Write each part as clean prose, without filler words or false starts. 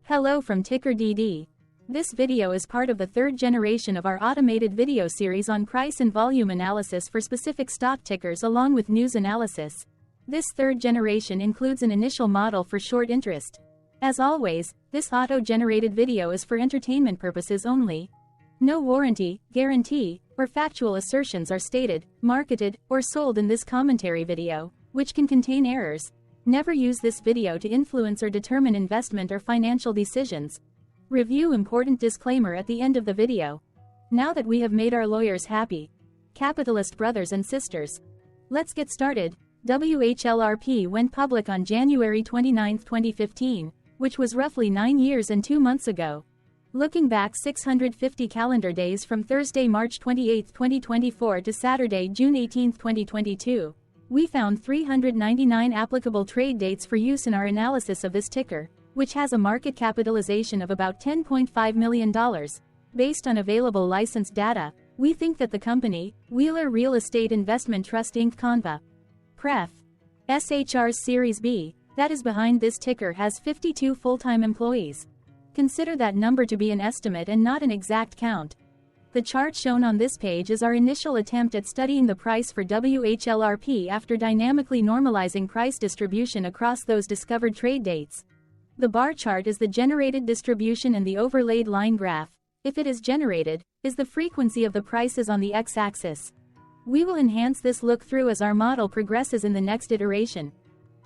Hello from TickerDD. This video is part of the third generation of our automated video series on price and volume analysis for specific stock tickers along with news analysis. This third generation includes an initial model for short interest. As always, this auto-generated video is for entertainment purposes only. No warranty, guarantee, or factual assertions are stated, marketed, or sold in this commentary video, which can contain errors. Never use this video to influence or determine investment or financial decisions. Review important disclaimer at the end of the video. Now that we have made our lawyers happy, capitalist brothers and sisters, let's get started. WHLRP went public on January 29, 2015, which was roughly 9 years and 2 months ago. Looking back 650 calendar days from Thursday, March 28, 2024 to Saturday, June 18, 2022, we found 399 applicable trade dates for use in our analysis of this ticker, which has a market capitalization of about $10.5 million. Based on available licensed data, we think that the company, Wheeler Real Estate Investment Trust Inc. Conva. Pref. SHR's Series B, that is behind this ticker has 52 full-time employees. Consider that number to be an estimate and not an exact count. The chart shown on this page is our initial attempt at studying the price for WHLRP after dynamically normalizing price distribution across those discovered trade dates. The bar chart is the generated distribution and the overlaid line graph, if it is generated, is the frequency of the prices on the x-axis. We will enhance this look-through as our model progresses in the next iteration.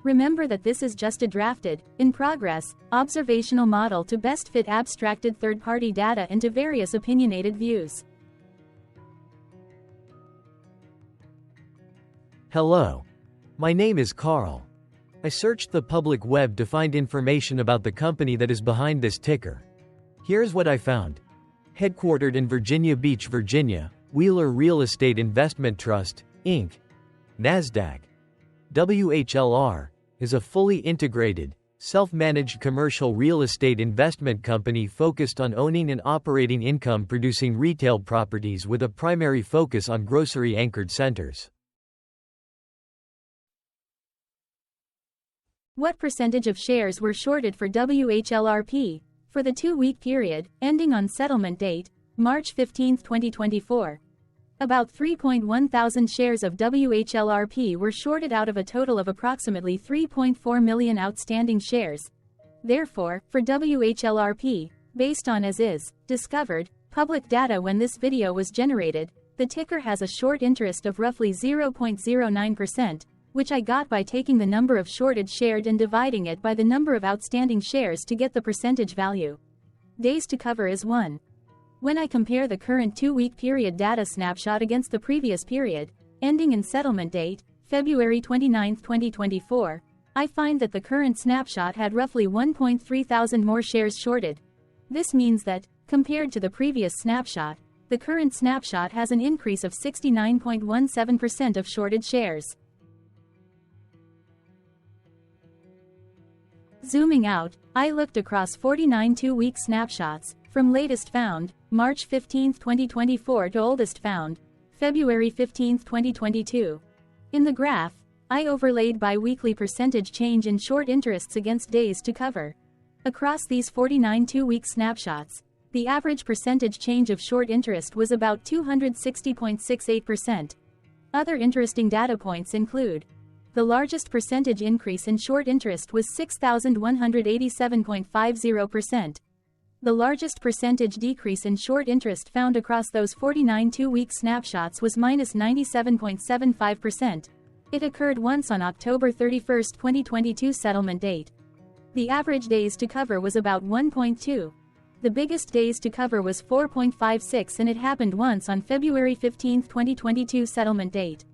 Remember that this is just a drafted, in progress, observational model to best fit abstracted third-party data into various opinionated views. Hello. My name is Carl. I searched the public web to find information about the company that is behind this ticker. Here's what I found. Headquartered in Virginia Beach, Virginia, Wheeler Real Estate Investment Trust, Inc. NASDAQ. WHLR is a fully integrated, self-managed commercial real estate investment company focused on owning and operating income-producing retail properties with a primary focus on grocery-anchored centers. What percentage of shares were shorted for WHLRP for the 2-week period, ending on settlement date, March 15, 2024? About 3.1 thousand shares of WHLRP were shorted out of a total of approximately 3.4 million outstanding shares. Therefore, for WHLRP, based on as is, discovered, public data when this video was generated, the ticker has a short interest of roughly 0.09%, which I got by taking the number of shorted shared and dividing it by the number of outstanding shares to get the percentage value. Days to cover is 1. When I compare the current 2-week period data snapshot against the previous period, ending in settlement date, February 29, 2024, I find that the current snapshot had roughly 1.3 thousand more shares shorted. This means that, compared to the previous snapshot, the current snapshot has an increase of 69.17% of shorted shares. Zooming out, I looked across 49 2-week snapshots, from latest found, March 15, 2024 to oldest found, February 15, 2022. In the graph, I overlaid bi-weekly percentage change in short interests against days to cover. Across these 49 2-week snapshots, the average percentage change of short interest was about 260.68%. Other interesting data points include: the largest percentage increase in short interest was 6,187.50%. The largest percentage decrease in short interest found across those 49 2-week snapshots was -97.75%. It occurred once on October 31, 2022 settlement date. The average days to cover was about 1.2. The biggest days to cover was 4.56 and it happened once on February 15, 2022 settlement date.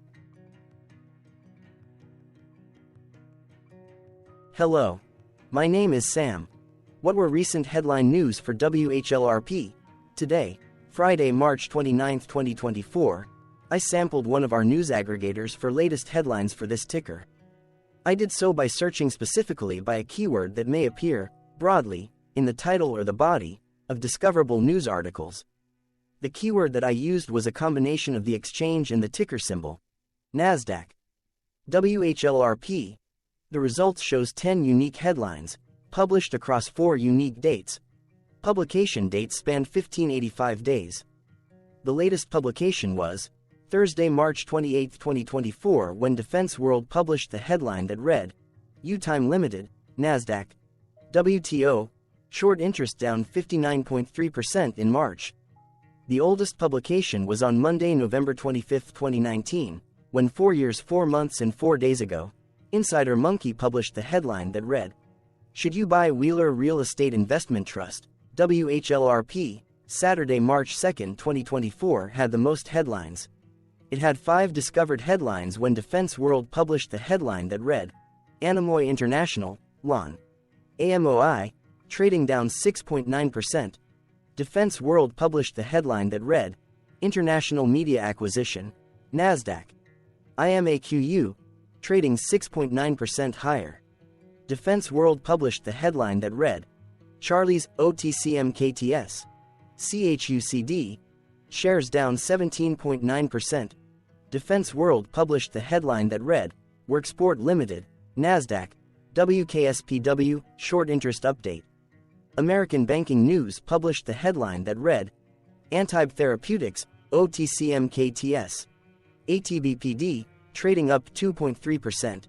Hello. My name is Sam. What were recent headline news for WHLRP? Today, Friday, March 29, 2024, I sampled one of our news aggregators for latest headlines for this ticker. I did so by searching specifically by a keyword that may appear, broadly, in the title or the body, of discoverable news articles. The keyword that I used was a combination of the exchange and the ticker symbol, NASDAQ. WHLRP. The results shows 10 unique headlines, published across 4 unique dates. Publication dates spanned 1585 days. The latest publication was Thursday, March 28, 2024, when Defense World published the headline that read, U-Time Limited, NASDAQ, WTO, short interest down 59.3% in March. The oldest publication was on Monday, November 25, 2019, when 4 years, 4 months and 4 days ago, Insider Monkey published the headline that read, Should you buy Wheeler Real Estate Investment Trust, WHLRP? Saturday, March 2, 2024 had the most headlines. It had 5 discovered headlines when Defense World published the headline that read, Anemoy International, LON. AMOI, trading down 6.9%. Defense World published the headline that read, International Media Acquisition, NASDAQ. IMAQU, trading 6.9% higher. Defense World published the headline that read, Charlie's OTCMKTS, CHUCD, shares down 17.9%. Defense World published the headline that read, Worksport Limited, NASDAQ, WKSPW, short interest update. American Banking News published the headline that read, Antibiotic Therapeutics, OTCMKTS, ATBPD, trading up 2.3%.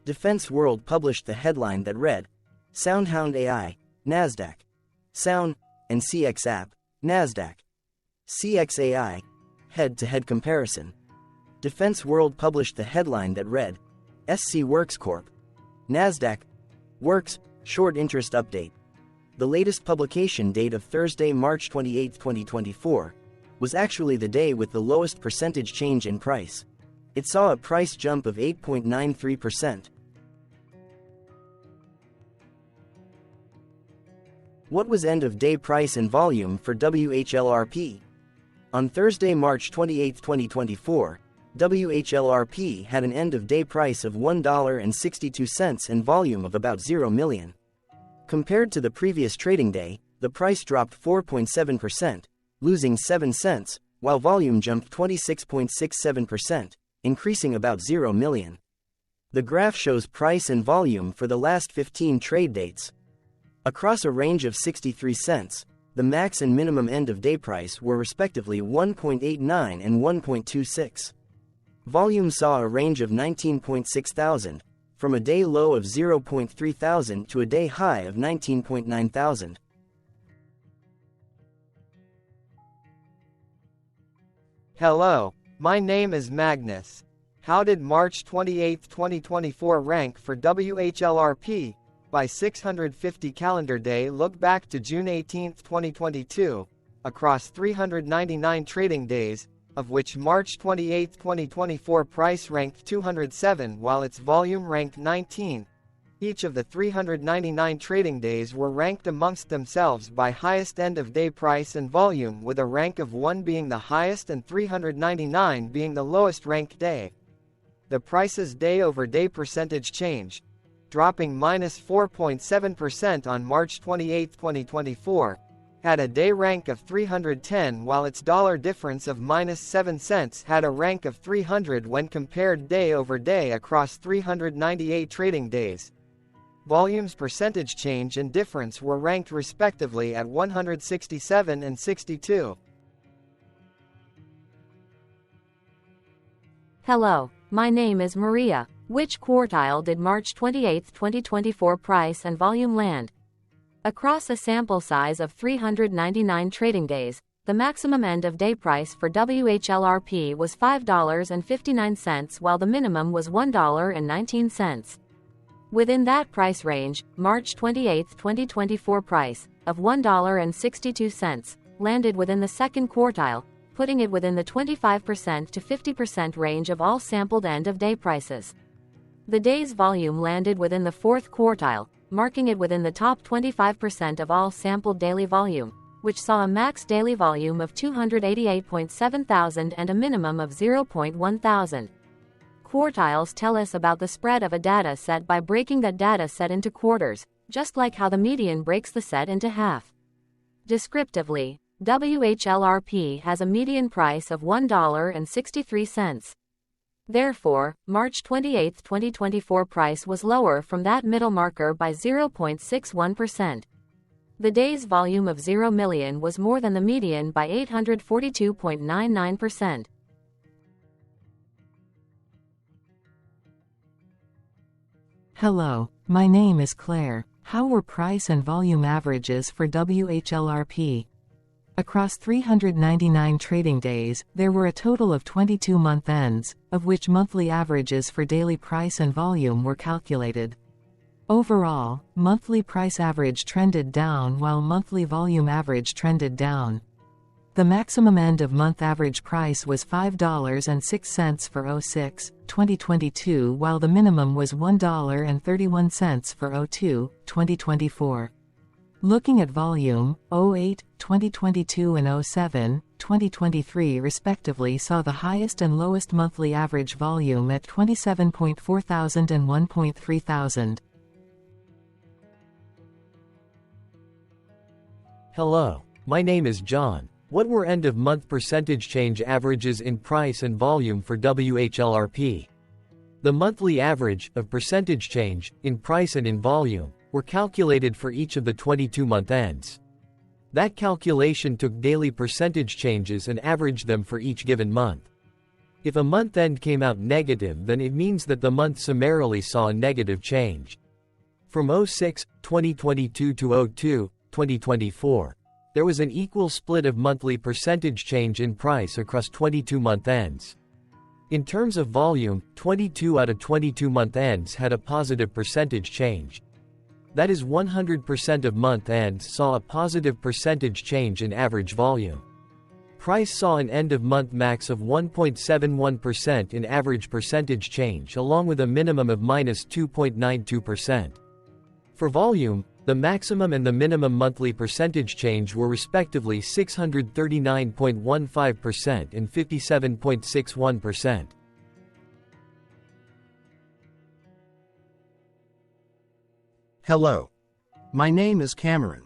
Defense World published the headline that read, SoundHound AI, NASDAQ, Sound, and CX App, NASDAQ. CXAI, head-to-head comparison. Defense World published the headline that read, SC Works Corp, NASDAQ, Works, short interest update. The latest publication date of Thursday, March 28, 2024, was actually the day with the lowest percentage change in price. It saw a price jump of 8.93%. What was end-of-day price and volume for WHLRP? On Thursday, March 28, 2024, WHLRP had an end-of-day price of $1.62 and volume of about 0 million. Compared to the previous trading day, the price dropped 4.7%, losing 7 cents, while volume jumped 26.67%, increasing about 0 million. The graph shows price and volume for the last 15 trade dates. Across a range of 63 cents, the max and minimum end-of-day price were respectively 1.89 and 1.26. Volume saw a range of 19.6 thousand, from a day low of 0.3 thousand to a day high of 19.9 thousand. Hello, my name is Magnus. How did March 28, 2024 rank for WHLRP? By 650 calendar day look back to June 18, 2022, across 399 trading days, of which March 28, 2024 price ranked 207 while its volume ranked 19. Each of the 399 trading days were ranked amongst themselves by highest end-of-day price and volume, with a rank of 1 being the highest and 399 being the lowest ranked day. The price's day-over-day percentage change, dropping -4.7% on March 28, 2024, had a day rank of 310 while its dollar difference of -7 cents had a rank of 300 when compared day over day across 398 trading days. Volume's percentage change and difference were ranked respectively at 167 and 62. Hello, my name is Maria. Which quartile did March 28, 2024 price and volume land? Across a sample size of 399 trading days, the maximum end-of-day price for WHLRP was $5.59 while the minimum was $1.19. Within that price range, March 28, 2024 price, of $1.62, landed within the second quartile, putting it within the 25% to 50% range of all sampled end-of-day prices. The day's volume landed within the fourth quartile, marking it within the top 25% of all sampled daily volume, which saw a max daily volume of 288.7 thousand and a minimum of 0.1 thousand. Quartiles tell us about the spread of a data set by breaking that data set into quarters, just like how the median breaks the set into half. Descriptively, WHLRP has a median price of $1.63. Therefore, March 28, 2024 price was lower from that middle marker by 0.61%. The day's volume of 0 million was more than the median by 842.99%. Hello, my name is Claire. How were price and volume averages for WHLRP? Across 399 trading days, there were a total of 22 month ends, of which monthly averages for daily price and volume were calculated. Overall, monthly price average trended down while monthly volume average trended down. The maximum end of month average price was $5.06 for 06, 2022, while the minimum was $1.31 for 02, 2024. Looking at volume, 08, 2022 and 07, 2023 respectively saw the highest and lowest monthly average volume at 27.4 thousand and 1.3 thousand. Hello, my name is John. What were end-of-month percentage change averages in price and volume for WHLRP? The monthly average of percentage change in price and in volume were calculated for each of the 22-month ends. That calculation took daily percentage changes and averaged them for each given month. If a month end came out negative, then it means that the month summarily saw a negative change. From 06, 2022 to 02, 2024, there was an equal split of monthly percentage change in price across 22-month ends. In terms of volume, 22 out of 22-month ends had a positive percentage change. That is, 100% of month ends saw a positive percentage change in average volume. Price saw an end-of-month max of 1.71% in average percentage change, along with a minimum of -2.92%. For volume, the maximum and the minimum monthly percentage change were respectively 639.15% and 57.61%. Hello. My name is Cameron.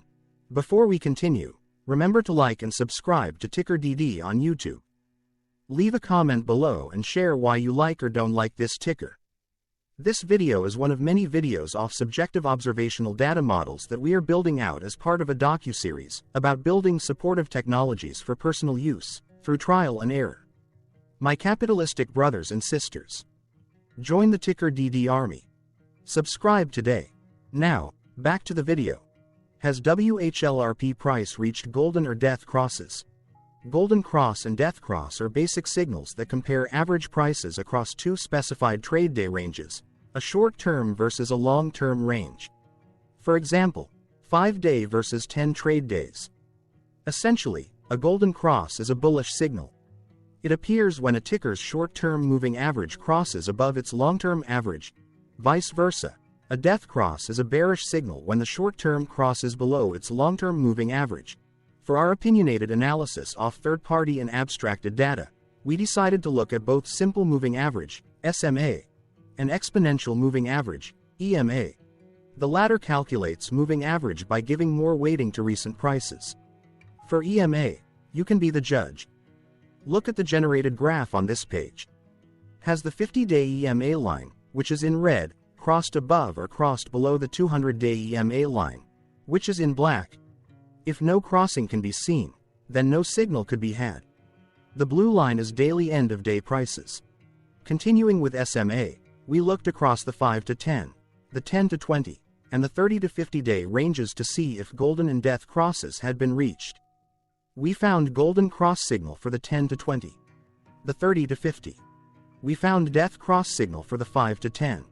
Before we continue, remember to like and subscribe to TickerDD on YouTube. Leave a comment below and share why you like or don't like this ticker. This video is one of many videos off subjective observational data models that we are building out as part of a docuseries about building supportive technologies for personal use, through trial and error. My capitalistic brothers and sisters, join the TickerDD army. Subscribe today. Now, back to the video. Has WHLRP price reached golden or death crosses? Golden cross and death cross are basic signals that compare average prices across two specified trade day ranges, a short-term versus a long-term range. For example, 5-day versus 10 trade days. Essentially, a golden cross is a bullish signal. It appears when a ticker's short-term moving average crosses above its long-term average. Vice versa, a death cross is a bearish signal when the short-term crosses below its long-term moving average. For our opinionated analysis off third-party and abstracted data, we decided to look at both simple moving average, SMA, and exponential moving average, EMA. The latter calculates moving average by giving more weighting to recent prices. For EMA, you can be the judge. Look at the generated graph on this page. Has the 50-day EMA line, which is in red, crossed above or crossed below the 200-day EMA line, which is in black? If no crossing can be seen, then no signal could be had. The blue line is daily end-of-day prices. Continuing with SMA, we looked across the 5 to 10, the 10 to 20, and the 30 to 50-day ranges to see if golden and death crosses had been reached. We found golden cross signal for the 10 to 20, the 30 to 50. We found death cross signal for the 5 to 10.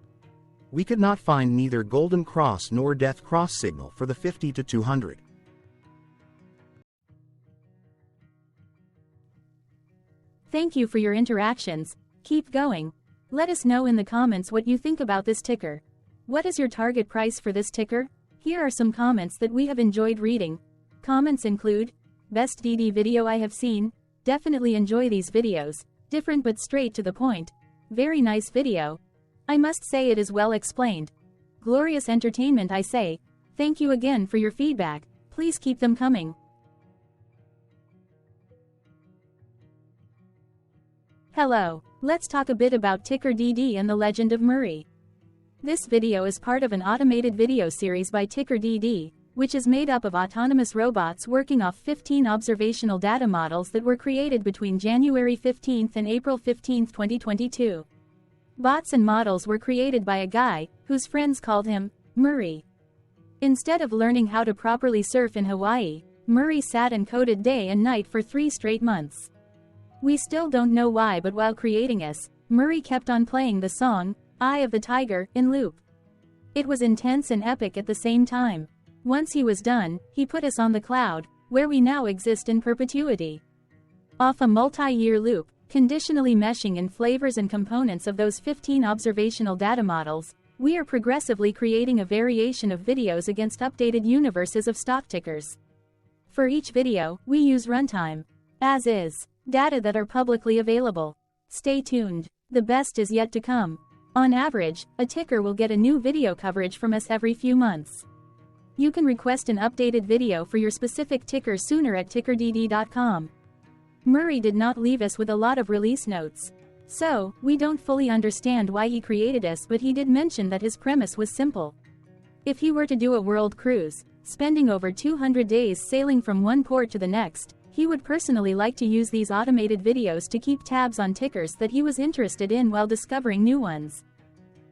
We could not find neither golden cross nor death cross signal for the 50 to 200. Thank you for your interactions. Keep going. Let us know in the comments what you think about this ticker. What is your target price for this ticker? Here are some comments that we have enjoyed reading. Comments include, best DD video I have seen, definitely enjoy these videos, different but straight to the point. Very nice video. I must say it is well explained. Glorious entertainment I say. Thank you again for your feedback. Please keep them coming. Hello, let's talk a bit about TickerDD and the legend of Murray. This video is part of an automated video series by TickerDD, which is made up of autonomous robots working off 15 observational data models that were created between January 15 and April 15, 2022. Bots and models were created by a guy, whose friends called him Murray. Instead of learning how to properly surf in Hawaii, Murray sat and coded day and night for 3 straight months. We still don't know why, but while creating us, Murray kept on playing the song, Eye of the Tiger, in loop. It was intense and epic at the same time. Once he was done, he put us on the cloud, where we now exist in perpetuity. Off a multi-year loop, conditionally meshing in flavors and components of those 15 observational data models, we are progressively creating a variation of videos against updated universes of stock tickers. For each video, we use runtime, as is, data that are publicly available. Stay tuned. The best is yet to come. On average, a ticker will get a new video coverage from us every few months. You can request an updated video for your specific ticker sooner at TickerDD.com. Murray did not leave us with a lot of release notes. So, we don't fully understand why he created us, but he did mention that his premise was simple. If he were to do a world cruise, spending over 200 days sailing from one port to the next, he would personally like to use these automated videos to keep tabs on tickers that he was interested in while discovering new ones.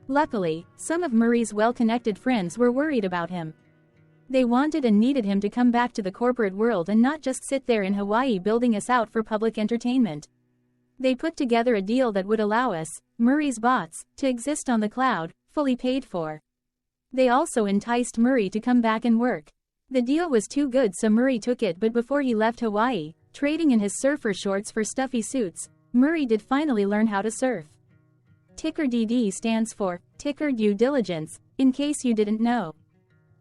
Luckily, some of Murray's well-connected friends were worried about him. They wanted and needed him to come back to the corporate world and not just sit there in Hawaii building us out for public entertainment. They put together a deal that would allow us, Murray's bots, to exist on the cloud, fully paid for. They also enticed Murray to come back and work. The deal was too good, so Murray took it, but before he left Hawaii, trading in his surfer shorts for stuffy suits, Murray did finally learn how to surf. TickerDD stands for Ticker Due Diligence, in case you didn't know.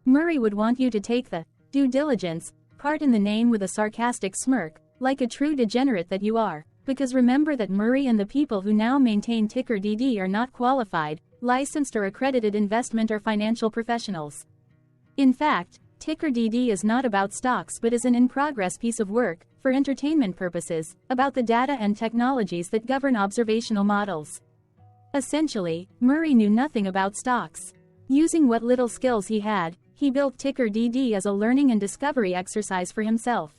Murray would want you to take the due diligence part in the name with a sarcastic smirk, like a true degenerate that you are, because remember that Murray and the people who now maintain TickerDD are not qualified, licensed or accredited investment or financial professionals. In fact, TickerDD is not about stocks but is an in-progress piece of work, for entertainment purposes, about the data and technologies that govern observational models. Essentially, Murray knew nothing about stocks. Using what little skills he had, he built TickerDD as a learning and discovery exercise for himself.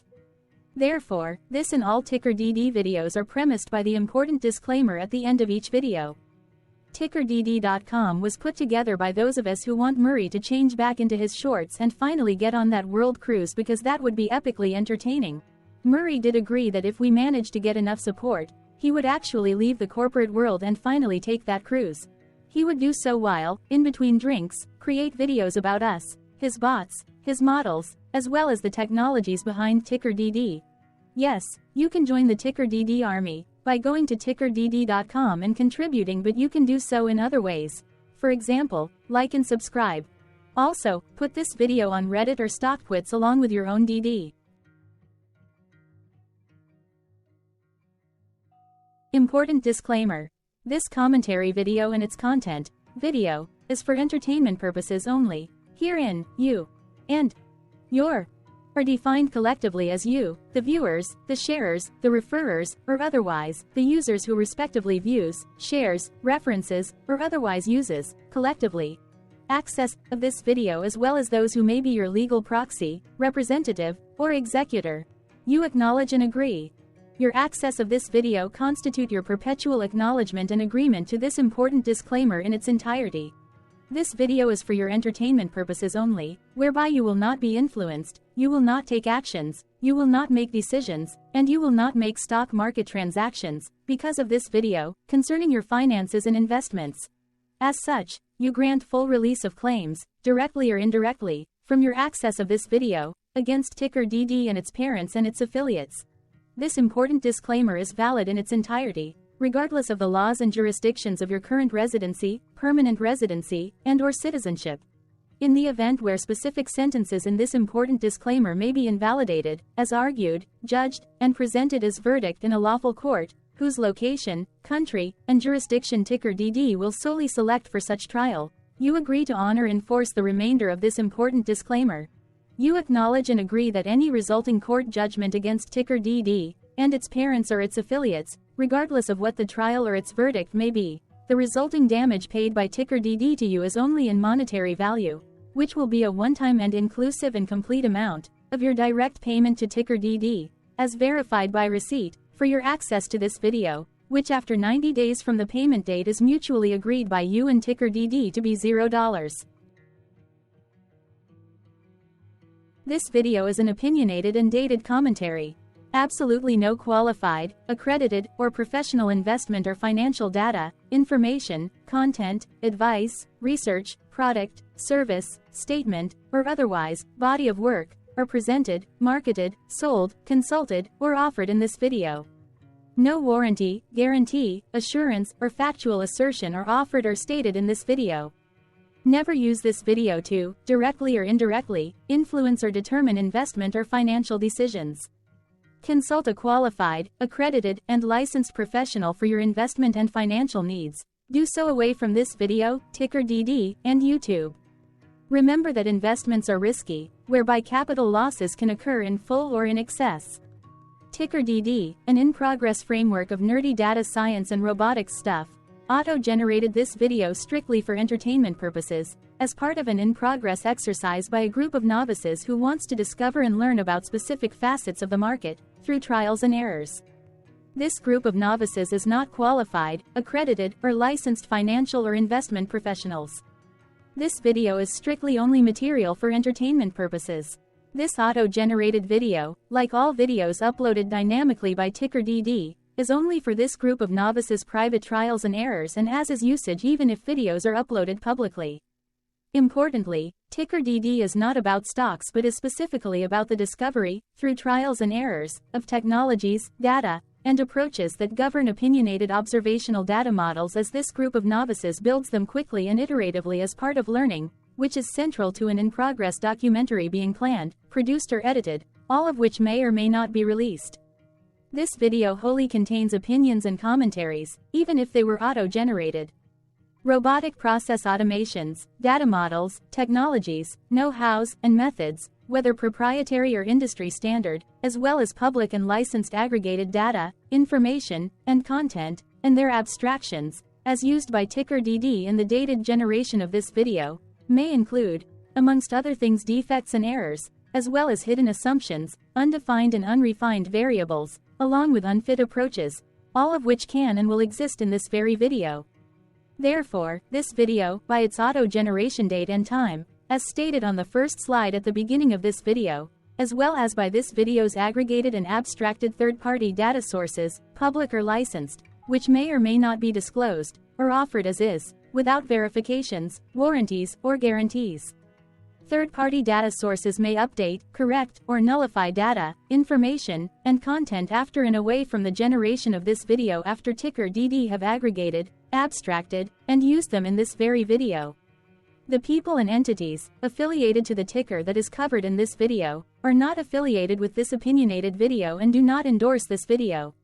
Therefore, this and all TickerDD videos are premised by the important disclaimer at the end of each video. TickerDD.com was put together by those of us who want Murray to change back into his shorts and finally get on that world cruise, because that would be epically entertaining. Murray did agree that if we managed to get enough support, he would actually leave the corporate world and finally take that cruise. He would do so while, in between drinks, create videos about us, his bots, his models, as well as the technologies behind TickerDD. Yes, you can join the TickerDD army by going to TickerDD.com and contributing, but you can do so in other ways. For example, like and subscribe. Also, put this video on Reddit or StockTwits along with your own DD. Important disclaimer. This commentary video and its content, video, is for entertainment purposes only. Herein, you and your are defined collectively as you, the viewers, the sharers, the referrers, or otherwise, the users who respectively views, shares, references, or otherwise uses, collectively, access of this video, as well as those who may be your legal proxy, representative, or executor. You acknowledge and agree. Your access of this video constitute your perpetual acknowledgement and agreement to this important disclaimer in its entirety. This video is for your entertainment purposes only, whereby you will not be influenced, you will not take actions, you will not make decisions, and you will not make stock market transactions, because of this video, concerning your finances and investments. As such, you grant full release of claims, directly or indirectly, from your access of this video, against TickerDD and its parents and its affiliates. This important disclaimer is valid in its entirety, regardless of the laws and jurisdictions of your current residency, permanent residency, and/or citizenship. In the event where specific sentences in this important disclaimer may be invalidated, as argued, judged, and presented as verdict in a lawful court, whose location, country, and jurisdiction TickerDD will solely select for such trial, you agree to honor and enforce the remainder of this important disclaimer. You acknowledge and agree that any resulting court judgment against TickerDD, and its parents or its affiliates, Regardless of what the trial or its verdict may be, the resulting damage paid by TickerDD to you is only in monetary value, which will be a one-time and inclusive and complete amount of your direct payment to TickerDD, as verified by receipt, for your access to this video, which after 90 days from the payment date is mutually agreed by you and TickerDD to be $0. This video is an opinionated and dated commentary. Absolutely no qualified, accredited, or professional investment or financial data, information, content, advice, research, product, service, statement, or otherwise, body of work, are presented, marketed, sold, consulted, or offered in this video. No warranty, guarantee, assurance, or factual assertion are offered or stated in this video. Never use this video to, directly or indirectly, influence or determine investment or financial decisions. Consult a qualified, accredited, and licensed professional for your investment and financial needs. Do so away from this video, TickerDD, and YouTube. Remember that investments are risky, whereby capital losses can occur in full or in excess. TickerDD, an in-progress framework of nerdy data science and robotics stuff, auto-generated this video strictly for entertainment purposes, as part of an in-progress exercise by a group of novices who wants to discover and learn about specific facets of the market, through trials and errors. This group of novices is not qualified, accredited, or licensed financial or investment professionals. This video is strictly only material for entertainment purposes. This auto-generated video, like all videos uploaded dynamically by TickerDD, is only for this group of novices' private trials and errors and as is usage even if videos are uploaded publicly. Importantly, TickerDD is not about stocks but is specifically about the discovery, through trials and errors, of technologies, data, and approaches that govern opinionated observational data models as this group of novices builds them quickly and iteratively as part of learning, which is central to an in-progress documentary being planned, produced or edited, all of which may or may not be released. This video wholly contains opinions and commentaries, even if they were auto-generated. Robotic process automations, data models, technologies, know-hows, and methods, whether proprietary or industry standard, as well as public and licensed aggregated data, information, and content, and their abstractions, as used by TickerDD in the dated generation of this video, may include, amongst other things, defects and errors, as well as hidden assumptions, undefined and unrefined variables, along with unfit approaches, all of which can and will exist in this very video. Therefore, this video, by its auto-generation date and time, as stated on the first slide at the beginning of this video, as well as by this video's aggregated and abstracted third-party data sources, public or licensed, which may or may not be disclosed, or offered as is, without verifications, warranties, or guarantees. Third-party data sources may update, correct, or nullify data, information, and content after and away from the generation of this video after TickerDD have aggregated, abstracted, and used them in this very video. The people and entities, affiliated to the ticker that is covered in this video, are not affiliated with this opinionated video and do not endorse this video.